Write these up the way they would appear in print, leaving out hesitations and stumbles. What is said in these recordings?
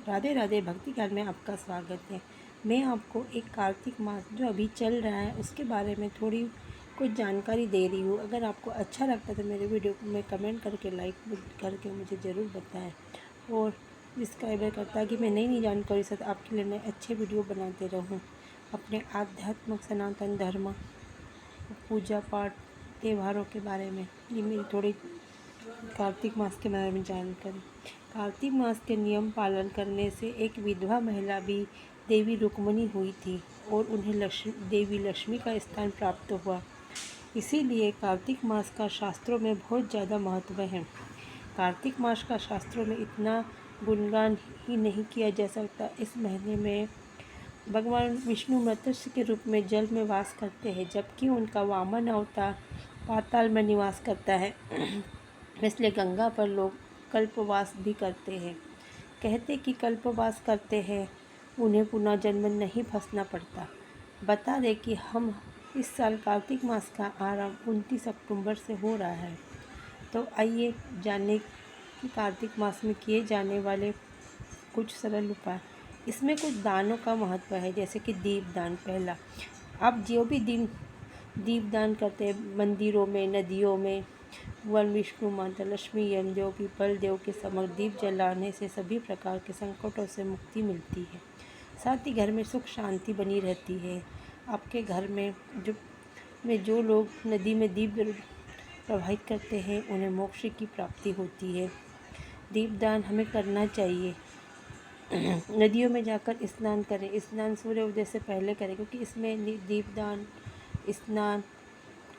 राधे राधे। भक्ति ज्ञान में आपका स्वागत है। मैं आपको एक कार्तिक मास जो अभी चल रहा है उसके बारे में थोड़ी कुछ जानकारी दे रही हूँ। अगर आपको अच्छा लगता है तो मेरे वीडियो को में कमेंट करके लाइक करके मुझे ज़रूर बताएं और सब्सक्राइब करता कि मैं नई नई जानकारी साथ आपके लिए मैं अच्छे वीडियो बनाते रहूँ। अपने आध्यात्मिक सनातन धर्म, पूजा पाठ, त्योहारों के बारे में ये मेरी थोड़ी कार्तिक मास के बारे में जानकारी। कार्तिक मास के नियम पालन करने से एक विधवा महिला भी देवी रुक्मिणी हुई थी और उन्हें देवी लक्ष्मी का स्थान प्राप्त हुआ। इसीलिए कार्तिक मास का शास्त्रों में बहुत ज़्यादा महत्व है। कार्तिक मास का शास्त्रों में इतना गुणगान ही नहीं किया जा सकता। इस महीने में भगवान विष्णु मत्स्य के रूप में जल में वास करते हैं, जबकि उनका वामन अवतार पाताल में निवास करता है। इसलिए गंगा पर लोग कल्पवास भी करते हैं। कहते कि कल्पवास करते हैं उन्हें पुनः जन्म नहीं फंसना पड़ता। बता दें कि हम इस साल कार्तिक मास का आरंभ 29 अक्टूबर से हो रहा है। तो आइए जाने कि कार्तिक मास में किए जाने वाले कुछ सरल उपाय। इसमें कुछ दानों का महत्व है, जैसे कि दीपदान। पहला, आप जो भी दिन दीपदान करते हैं मंदिरों में, नदियों में, भगवान विष्णु, माता लक्ष्मी, यमदेव, पीपल देव के समक्ष दीप जलाने से सभी प्रकार के संकटों से मुक्ति मिलती है। साथ ही घर में सुख शांति बनी रहती है। आपके घर में जो लोग नदी में दीप प्रवाहित करते हैं उन्हें मोक्ष की प्राप्ति होती है। दीपदान हमें करना चाहिए। नदियों में जाकर स्नान करें। स्नान सूर्य उदय से पहले करें, क्योंकि इसमें दीपदान स्नान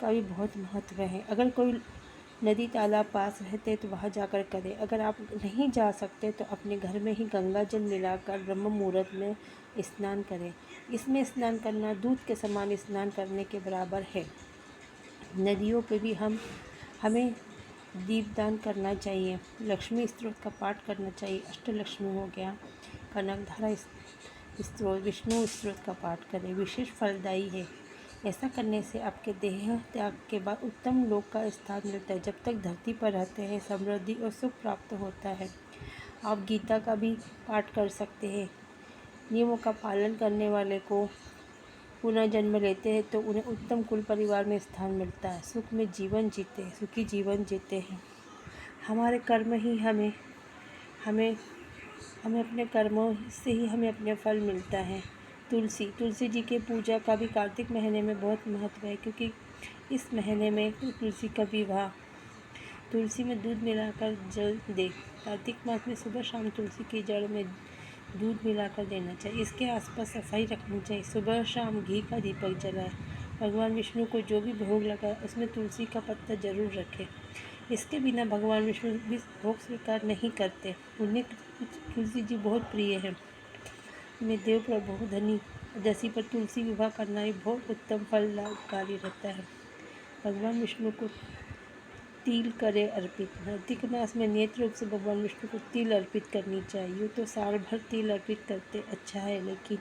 का भी बहुत महत्व है। अगर कोई नदी तालाब पास रहते तो वहाँ जाकर करें। अगर आप नहीं जा सकते तो अपने घर में ही गंगा जल मिलाकर ब्रह्म मुहूर्त में स्नान करें। इसमें स्नान करना दूध के समान स्नान करने के बराबर है। नदियों पे भी हमें दीपदान करना चाहिए। लक्ष्मी स्त्रोत का पाठ करना चाहिए। अष्टलक्ष्मी हो गया, कनकधारा स्त्रोत, विष्णु स्त्रोत का पाठ करें, विशेष फलदायी है। ऐसा करने से आपके देह त्याग के बाद उत्तम लोक का स्थान मिलता है। जब तक धरती पर रहते हैं समृद्धि और सुख प्राप्त होता है। आप गीता का भी पाठ कर सकते हैं। नियमों का पालन करने वाले को पुनः जन्म लेते हैं तो उन्हें उत्तम कुल परिवार में स्थान मिलता है। सुख में जीवन जीते, सुखी जीवन जीते हैं। हमारे कर्म ही हमें अपने कर्मों से ही हमें अपने फल मिलता है। तुलसी जी के पूजा का भी कार्तिक महीने में बहुत महत्व है, क्योंकि इस महीने में तुलसी का विवाह तुलसी में दूध मिलाकर जल दे। कार्तिक मास में सुबह शाम तुलसी की जड़ में दूध मिलाकर देना चाहिए। इसके आसपास सफाई रखनी चाहिए। सुबह शाम घी का दीपक जलाए। भगवान विष्णु को जो भी भोग लगाए उसमें तुलसी का पत्ता जरूर रखें। इसके बिना भगवान विष्णु भी भोग स्वीकार नहीं करते। उन्हें तुलसी जी बहुत प्रिय है। उन्हें देव प्रभु धनी दसी पर तुलसी विवाह करना भी बहुत उत्तम फल लाभकारी रहता है। भगवान विष्णु को तिल करें अर्पित। कार्तिक मास में नियत रूप से भगवान विष्णु को तिल अर्पित करनी चाहिए। तो साल भर तिल अर्पित करते अच्छा है, लेकिन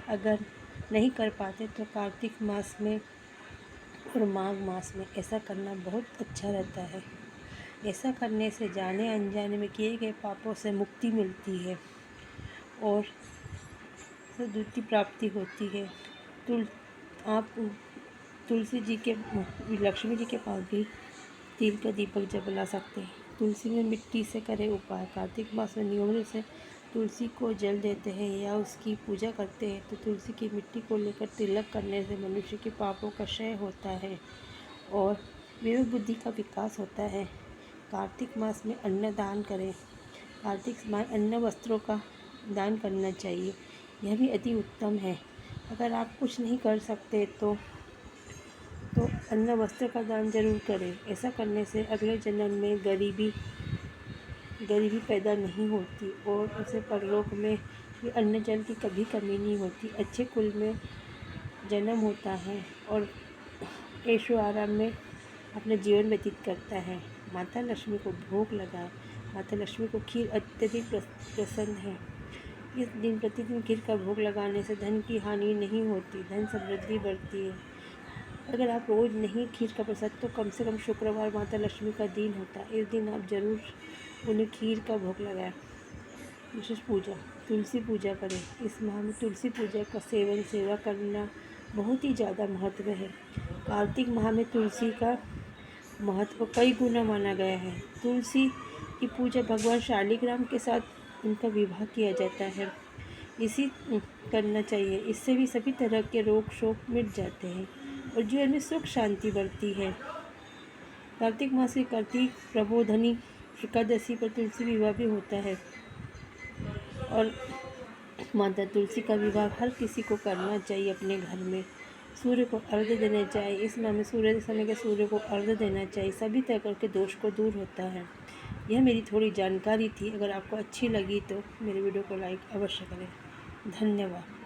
अगर नहीं कर पाते तो कार्तिक मास में और माघ मास में ऐसा करना बहुत अच्छा रहता है। ऐसा करने से जाने अनजाने में किए गए पापों से मुक्ति मिलती है और सद्गति प्राप्ति होती है। आप तुलसी जी के, लक्ष्मी जी के पास भी तिल का दीपक जला सकते हैं। तुलसी में मिट्टी से करें उपाय। कार्तिक मास में नियम से तुलसी को जल देते हैं या उसकी पूजा करते हैं तो तुलसी की मिट्टी को लेकर तिलक करने से मनुष्य के पापों का क्षय होता है और विवेक बुद्धि का विकास होता है। कार्तिक मास में अन्न दान करें। कार्तिक मास अन्न वस्त्रों का दान करना चाहिए। यह भी अति उत्तम है। अगर आप कुछ नहीं कर सकते तो अन्न वस्त्र का दान जरूर करें। ऐसा करने से अगले जन्म में गरीबी पैदा नहीं होती और उसे परलोक में भी अन्न जल की कभी कमी नहीं होती। अच्छे कुल में जन्म होता है और ऐशो आराम में अपना जीवन व्यतीत करता है। माता लक्ष्मी को भोग लगाए। माता लक्ष्मी को खीर अत्यधिक पसंद है। इस दिन प्रतिदिन खीर का भोग लगाने से धन की हानि नहीं होती, धन समृद्धि बढ़ती है। अगर आप रोज़ नहीं खीर का प्रसाद तो कम से कम शुक्रवार माता लक्ष्मी का दिन होता है, इस दिन आप ज़रूर उन्हें खीर का भोग लगाएं। विशेष पूजा, तुलसी पूजा करें। इस माह में तुलसी पूजा का सेवा करना बहुत ही ज़्यादा महत्व है। कार्तिक माह में तुलसी का महत्व कई गुना माना गया है। तुलसी की पूजा भगवान शालिग्राम के साथ उनका विवाह किया जाता है, इसी करना चाहिए। इससे भी सभी तरह के रोग शोक मिट जाते हैं और जीवन में सुख शांति बढ़ती है। कार्तिक मास की कार्तिक प्रबोधनी एकादशी पर तुलसी विवाह भी होता है और माता तुलसी का विवाह हर किसी को करना चाहिए अपने घर में। सूर्य को अर्घ्य देना चाहिए। इस माह में सूर्य समय के सूर्य को अर्घ्य देना चाहिए। सभी तरह के दोष को दूर होता है। यह मेरी थोड़ी जानकारी थी। अगर आपको अच्छी लगी तो मेरे वीडियो को लाइक अवश्य करें। धन्यवाद।